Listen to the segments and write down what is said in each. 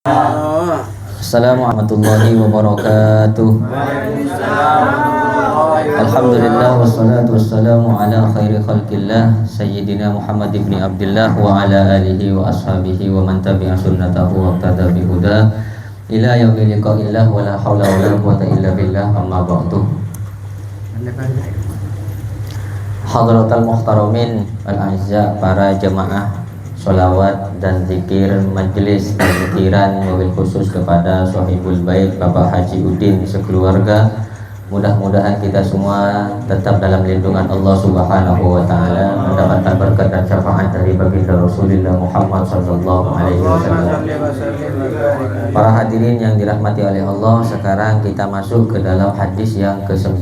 Assalamualaikum warahmatullahi wabarakatuh. Alhamdulillah wassalatu wassalamu ala khairi khalqillah Sayyidina Muhammad ibn Abdullah wa ala alihi wa ashabihi wa man tabi'a sunnatahu wa qtada bihuda ila yaumil liqa'illah wa la hawla wa la quwwata illa billah amma ba'du. Hadratal muhtaramin al-a'izza, para jemaah sholawat dan zikir majelis zikiran, mobil khusus kepada Sohibul Bait Bapak Haji Udin sekeluarga. Mudah-mudahan kita semua tetap dalam lindungan Allah Subhanahu wa taala, mendapatkan berkat dan syafaat dari baginda Rasulullah Muhammad sallallahu alaihi wasallam. Para hadirin yang dirahmati oleh Allah, sekarang kita masuk ke dalam hadis yang ke-9.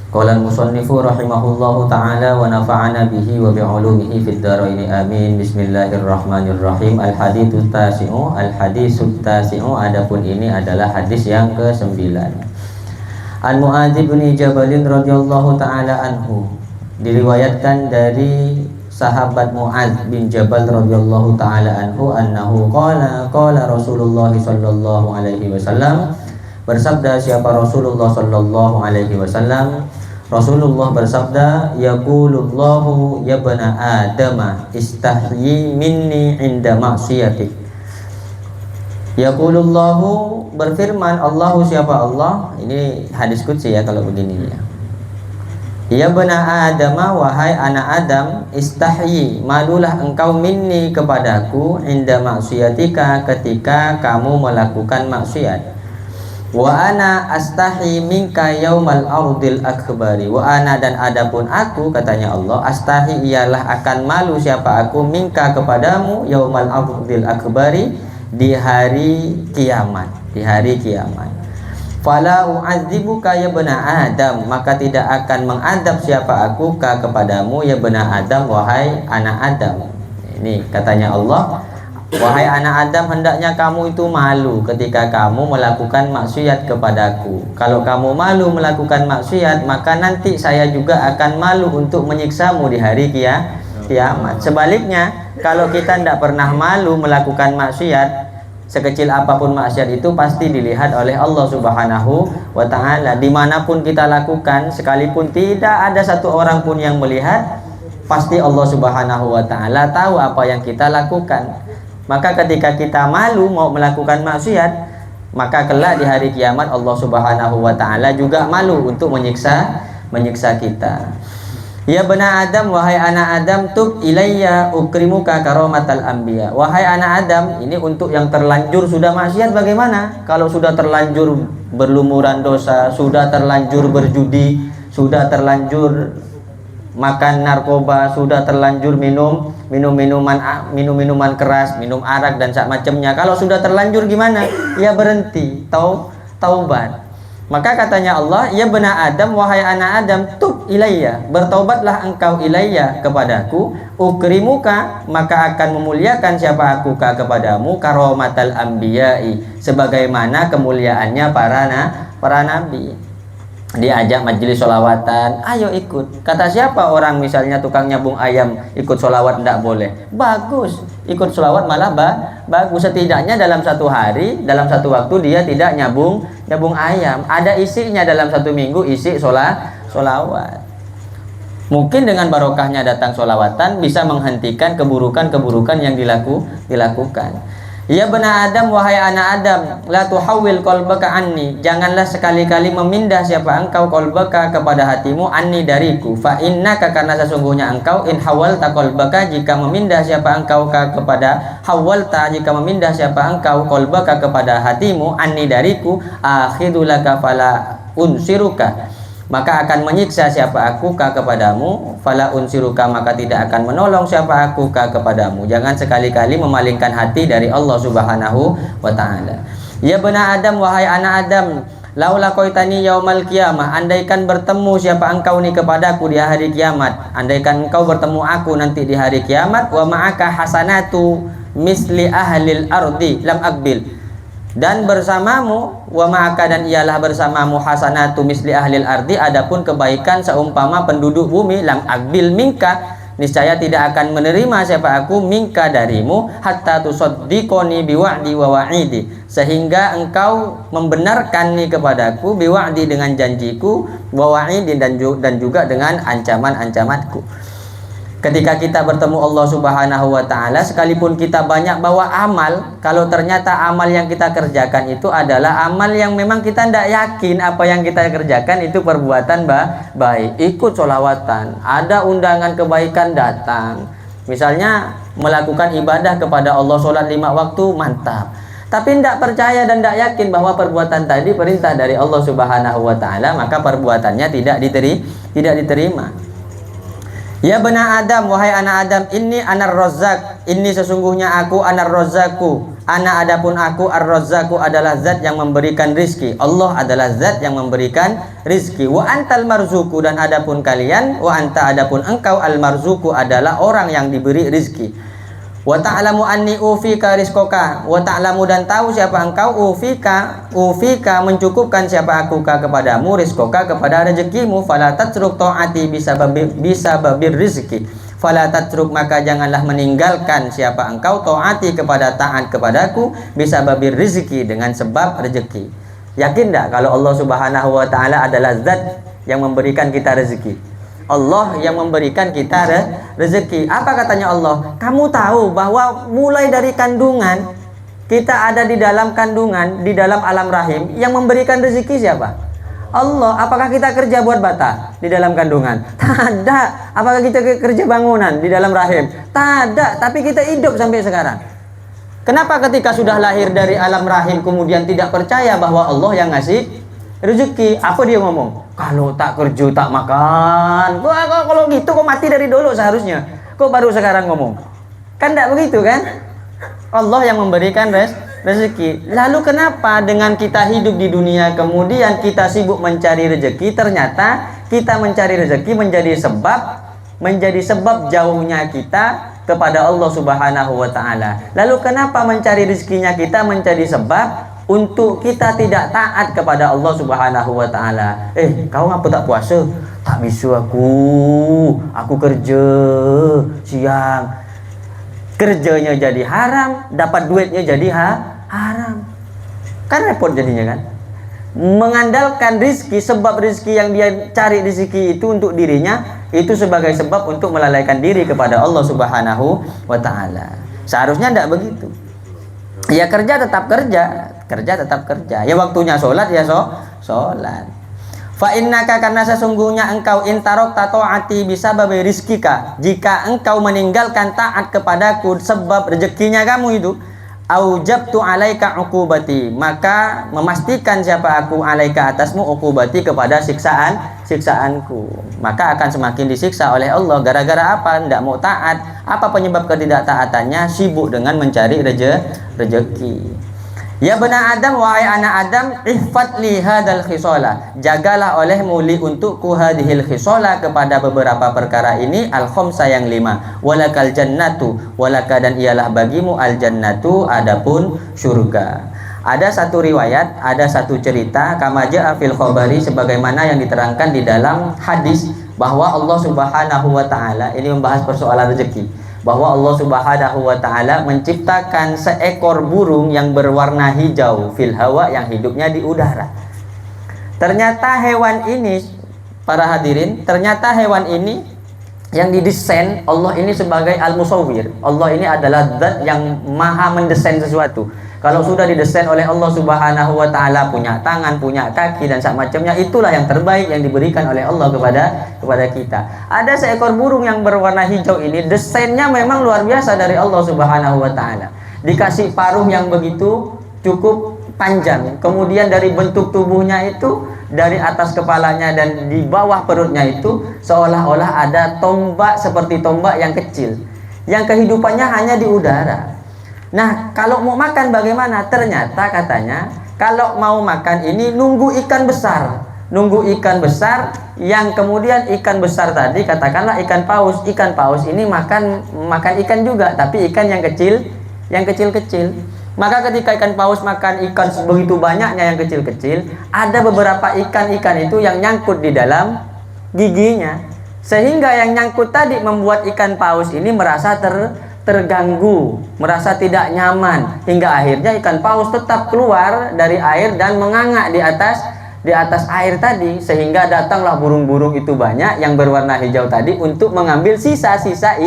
Qala al-musannifu rahimahullahu ta'ala wa nafa'ana bihi wa bi'ulumihi fid dharain amin. Bismillahirrahmanirrahim. Al-haditsu tasi'u, al-haditsu tasi'u, adapun ini adalah hadis yang ke-9. An Mu'adz bin Jabal radhiyallahu ta'ala anhu, diriwayatkan dari sahabat Mu'adz bin Jabal radhiyallahu ta'ala anhu annahu qala Rasulullah sallallahu alaihi wasallam, bersabda siapa Rasulullah sallallahu alaihi wasallam, Rasulullah bersabda, yaqulullahu ya bani adama istahyi minni inda ma'siyatik. Yaqulullahu, berfirman Allahu, siapa Allah, ini hadis qudsi ya kalau begini ya. Ya bani adama, wahai anak Adam, istahyi, malulah engkau minni kepadaku inda ma'siyatika, ketika kamu melakukan maksiat. Wa ana astahi minka yaumal ardil akbari. Wa ana, dan adapun aku, katanya Allah, astahi, ialah akan malu siapa aku, minka kepadamu, yaumal ardil akbari, di hari kiamat, di hari kiamat. Fala u'adzibuka ya bani Adam, maka tidak akan mengadab siapa aku kepadamu ya bani Adam, wahai anak Adam. Ini katanya Allah, wahai anak Adam, hendaknya kamu itu malu ketika kamu melakukan maksiat kepadaku. Kalau kamu malu melakukan maksiat, maka nanti saya juga akan malu untuk menyiksamu di hari kiamat. Sebaliknya, kalau kita tidak pernah malu melakukan maksiat, sekecil apapun maksiat itu pasti dilihat oleh Allah Subhanahu wa ta'ala. Dimanapun kita lakukan, sekalipun tidak ada satu orang pun yang melihat, pasti Allah Subhanahu wa ta'ala tahu apa yang kita lakukan. Maka ketika kita malu mau melakukan maksiat, maka kelak di hari kiamat Allah Subhanahu wa ta'ala juga malu untuk menyiksa kita. Ya bani Adam, wahai anak Adam, tub ilayya ukrimuka karomatal anbiya. Wahai anak Adam, ini untuk yang terlanjur sudah maksiat bagaimana? Kalau sudah terlanjur berlumuran dosa, sudah terlanjur berjudi, sudah terlanjur makan narkoba, sudah terlanjur minum minuman keras, minum arak dan macamnya. Kalau sudah terlanjur gimana? Ya berhenti, taubat. Maka katanya Allah, ya bani Adam, wahai anak Adam, tub ilayya, bertaubatlah engkau ilayya kepadaku, ukrimuka, maka akan memuliakan siapa aku kepadamu, karomatal anbiya'i, sebagaimana kemuliaannya para nabi. Diajak majelis sholawatan, ayo ikut. Kata siapa orang misalnya tukang nyambung ayam ikut sholawat tidak boleh? Bagus, ikut sholawat malah bagus. Setidaknya dalam satu hari, dalam satu waktu dia tidak nyambung ayam. Ada isinya dalam satu minggu, isi sholawat. Mungkin dengan barokahnya datang sholawatan bisa menghentikan keburukan-keburukan yang dilakukan. Ya bani Adam, wahai anak Adam, la tuhawwil qalbaka anni, janganlah sekali-kali memindah siapa engkau qalbaka kepada hatimu, anni dariku. Fa innaka, karena sesungguhnya engkau, in hawalta qalbaka, jika memindah siapa engkau kepada hawalta, jika memindah siapa engkau qalbaka kepada hatimu, anni dariku, akhidulaka fala unsiruka, maka akan menyiksa siapa aku kepadamu, fala unsiruka, maka tidak akan menolong siapa aku kepadamu. Jangan sekali-kali memalingkan hati dari Allah Subhanahu wa ta'ala. Ya bani Adam, wahai anak Adam, laula qaitani yaumal qiyamah, andaikan bertemu siapa engkau ni kepadaku di hari kiamat, andaikan engkau bertemu aku nanti di hari kiamat, wa ma'aka hasanatu misli ahlil ardi lam akbil, dan bersamamu, wa ma'aka, dan ialah bersamamu, hasanatu misli ahlil ardi, adapun kebaikan seumpama penduduk bumi, lam akbil minka, niscaya tidak akan menerima siapa aku minka darimu hatta tusaddiqoni biwa'di wa wa'idi, sehingga engkau membenarkanni kepadaku biwa'di dengan janjiku, wa wa'idi dan juga dengan ancaman-ancamanku. Ketika kita bertemu Allah Subhanahu wa taala, sekalipun kita banyak bawa amal, kalau ternyata amal yang kita kerjakan itu adalah amal yang memang kita tidak yakin apa yang kita kerjakan itu perbuatan baik, ikut sholawatan, ada undangan kebaikan datang, misalnya melakukan ibadah kepada Allah, sholat 5 waktu, mantap, tapi tidak percaya dan tidak yakin bahwa perbuatan tadi perintah dari Allah Subhanahu wa taala, maka perbuatannya tidak diterima. Ya bena Adam, wahai anak Adam, ini anar Razzaq, ini sesungguhnya aku anar Razzaku, ana adapun aku ar-Razzaku adalah zat yang memberikan rizki. Allah adalah zat yang memberikan rizki. Wa antal marzuku, dan adapun kalian, wa anta adapun engkau al marzuku adalah orang yang diberi rizki. Wa ta'lamu anni ufika rizqaka, wa ta'lamu dan tahu siapa engkau, ufika mencukupkan siapa aku kepadamu, rizqaka kepada rezekimu, fala tatruk ta'ati bisa babir rizki, fala tatruk maka janganlah meninggalkan siapa engkau ta'ati kepada taat kepadaku, bisa babir rizki dengan sebab rezeki. Yakin tak kalau Allah Subhanahu wa taala adalah zat yang memberikan kita rezeki? Allah yang memberikan kita rezeki. Apa katanya Allah? Kamu tahu bahwa mulai dari kandungan, kita ada di dalam kandungan, di dalam alam rahim, yang memberikan rezeki siapa? Allah. Apakah kita kerja buat bata di dalam kandungan? Tidak. Apakah kita kerja bangunan di dalam rahim? Tidak. Tapi kita hidup sampai sekarang. Kenapa ketika sudah lahir dari alam rahim kemudian tidak percaya bahwa Allah yang ngasih rezeki? Apa dia ngomong? Kalau tak kerja tak makan. Kalau gitu kok mati dari dulu seharusnya. Kok baru sekarang ngomong? Kan tidak begitu kan? Allah yang memberikan rezeki. Lalu kenapa dengan kita hidup di dunia kemudian kita sibuk mencari rezeki, ternyata kita mencari rezeki menjadi sebab jauhnya kita kepada Allah Subhanahu wa taala. Lalu kenapa mencari rezekinya kita menjadi sebab untuk kita tidak taat kepada Allah Subhanahu wa taala? Kau ngapa tak puasa? Tak bisa aku kerja siang. Kerjanya jadi haram, dapat duitnya jadi haram. Kan repot jadinya kan? Mengandalkan rizki, sebab rizki yang dia cari rizki itu untuk dirinya, itu sebagai sebab untuk melalaikan diri kepada Allah Subhanahu wa taala. Seharusnya tidak begitu. Ya kerja tetap kerja, ya waktunya sholat ya sholat. Fa innaka, karena sesungguhnya engkau intarok tatoati bisa babi rizkika, jika engkau meninggalkan taat kepadaku sebab rezekinya kamu itu, aujabtu alaika uqubati, maka memastikan siapa aku alaika atasmu uqubati kepada siksaanku, maka akan semakin disiksa oleh Allah. Gara-gara apa? Tidak mau taat. Apa penyebab ketidaktaatannya? Sibuk dengan mencari rezeki. Ya bena Adam, wahai anak Adam, ihfat li hadal khisola, jagalah olehmu li untukku hadhil khisola kepada beberapa perkara ini, al khomsa yang 5, walakal jannatu, walaka dan ialah bagimu al jannatu, adapun surga. Ada satu riwayat, ada satu cerita, kama ja'a fil khabari, sebagaimana yang diterangkan di dalam hadis, bahwa Allah Subhanahu wa taala ini membahas persoalan rezeki, bahwa Allah Subhanahu wa taala menciptakan seekor burung yang berwarna hijau fil hawa, yang hidupnya di udara. Ternyata hewan ini, para hadirin, ternyata hewan ini yang didesain Allah ini sebagai al-musawwir. Allah ini adalah zat yang maha mendesain sesuatu. Kalau sudah didesain oleh Allah Subhanahu wa taala, punya tangan, punya kaki dan semacamnya, itulah yang terbaik yang diberikan oleh Allah kepada kita. Ada seekor burung yang berwarna hijau ini, desainnya memang luar biasa dari Allah Subhanahu wa taala. Dikasih paruh yang begitu cukup panjang. Kemudian dari bentuk tubuhnya itu, dari atas kepalanya dan di bawah perutnya itu seolah-olah ada tombak, seperti tombak yang kecil, yang kehidupannya hanya di udara. Nah, kalau mau makan bagaimana? Ternyata katanya kalau mau makan ini nunggu ikan besar yang kemudian ikan besar tadi, katakanlah ikan paus ini makan ikan juga, tapi ikan yang kecil-kecil. Maka ketika ikan paus makan ikan begitu banyaknya yang kecil-kecil, ada beberapa ikan itu yang nyangkut di dalam giginya, Sehingga yang nyangkut tadi membuat ikan paus ini merasa terganggu, merasa tidak nyaman, hingga akhirnya ikan paus tetap keluar dari air dan menganga di atas air tadi, sehingga datanglah burung-burung itu banyak yang berwarna hijau tadi untuk mengambil sisa-sisa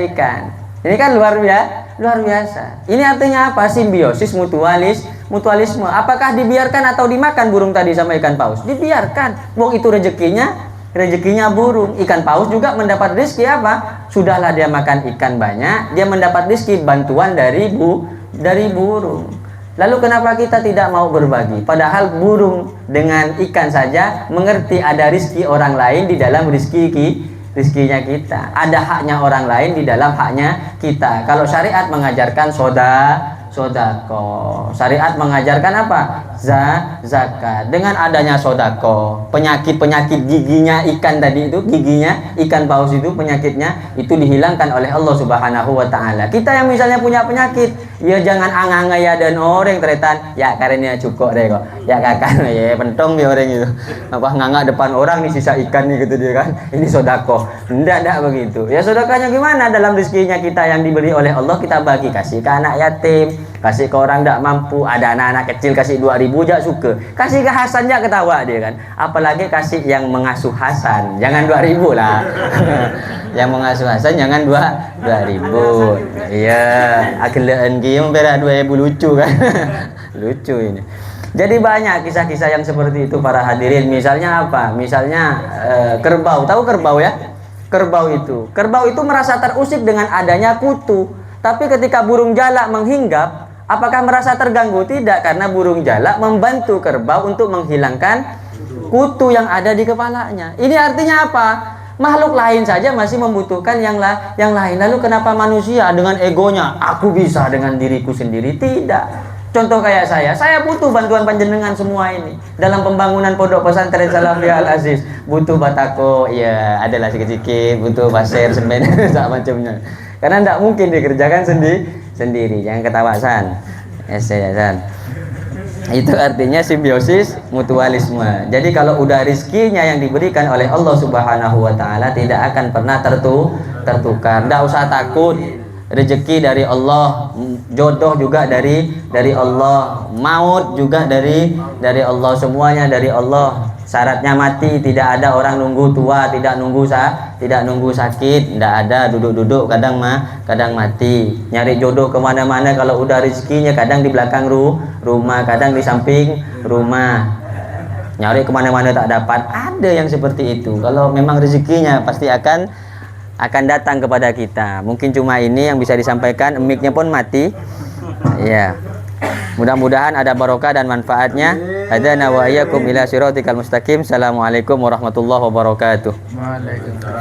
ikan. Ini kan luar biasa. Ini artinya apa? Simbiosis mutualisme. Apakah dibiarkan atau dimakan burung tadi sama ikan paus? Dibiarkan. Wong itu rezekinya burung. Ikan paus juga mendapat rezeki apa? Sudahlah dia makan ikan banyak, dia mendapat rezeki bantuan dari burung. Lalu kenapa kita tidak mau berbagi? Padahal burung dengan ikan saja mengerti ada rezeki orang lain di dalam rizkinya kita. Ada haknya orang lain di dalam haknya kita. Kalau syariat mengajarkan sodako, syariat mengajarkan apa? Zakat. Dengan adanya sodako, penyakit giginya ikan tadi itu, giginya ikan paus itu, penyakitnya itu dihilangkan oleh Allah Subhanahu wa Ta'ala. Kita yang misalnya punya penyakit, ya jangan anganga ya dan orang teretan ya karena cukup deh kok ya kakak ya pentong dia orang itu apa nganga depan orang nih sisa ikan nih gitu dia kan, ini sodako. Enggak begitu ya. Sodakonya gimana? Dalam rezekinya kita yang diberi oleh Allah kita bagi, kasih ke anak yatim, kasih ke orang tidak mampu, ada anak-anak kecil kasih 2.000 aja suka, kasih ke Hasan aja ketawa dia kan, apalagi kasih yang mengasuh Hasan, jangan 2.000 lah. Yang mengasuh Hasan jangan 2.000. Iya, akhirnya game berat 2.000 lucu kan. Lucu ini. Jadi banyak kisah-kisah yang seperti itu para hadirin. Misalnya apa? Misalnya kerbau. Tahu kerbau ya? Kerbau itu merasa terusik dengan adanya kutu. Tapi ketika burung jalak menghinggap, apakah merasa terganggu? Tidak, karena burung jalak membantu kerbau untuk menghilangkan kutu yang ada di kepalanya. Ini artinya apa? Makhluk lain saja masih membutuhkan yang lain. Lalu kenapa manusia dengan egonya, aku bisa dengan diriku sendiri? Tidak. Contoh kayak saya butuh bantuan panjenengan semua ini dalam pembangunan pondok pesantren Salafiyah Al Aziz. Butuh batako, ya adalah sedikit, butuh pasir, semen, macamnya. Karena tidak mungkin dikerjakan sendiri. Jangan ketawa San. Itu artinya simbiosis mutualisme. Jadi kalau udah rizkinya yang diberikan oleh Allah Subhanahu wa Ta'ala tidak akan pernah tertukar. Tidak usah takut. Rezeki dari Allah, jodoh juga dari Allah, maut juga dari Allah, semuanya dari Allah. Syaratnya mati, tidak ada orang nunggu tua, tidak nunggu sakit, tidak ada duduk-duduk kadang mati. Nyari jodoh kemana-mana kalau udah rezekinya kadang di belakang rumah, kadang di samping rumah. Nyari kemana-mana tak dapat. Ada yang seperti itu. Kalau memang rezekinya pasti akan datang kepada kita. Mungkin cuma ini yang bisa disampaikan. Mic-nya pun mati. Ya. Mudah-mudahan ada barokah dan manfaatnya. Hadana wa iyyakum ila siratikal mustaqim. Assalamualaikum warahmatullahi wabarakatuh. Waalaikumsalam.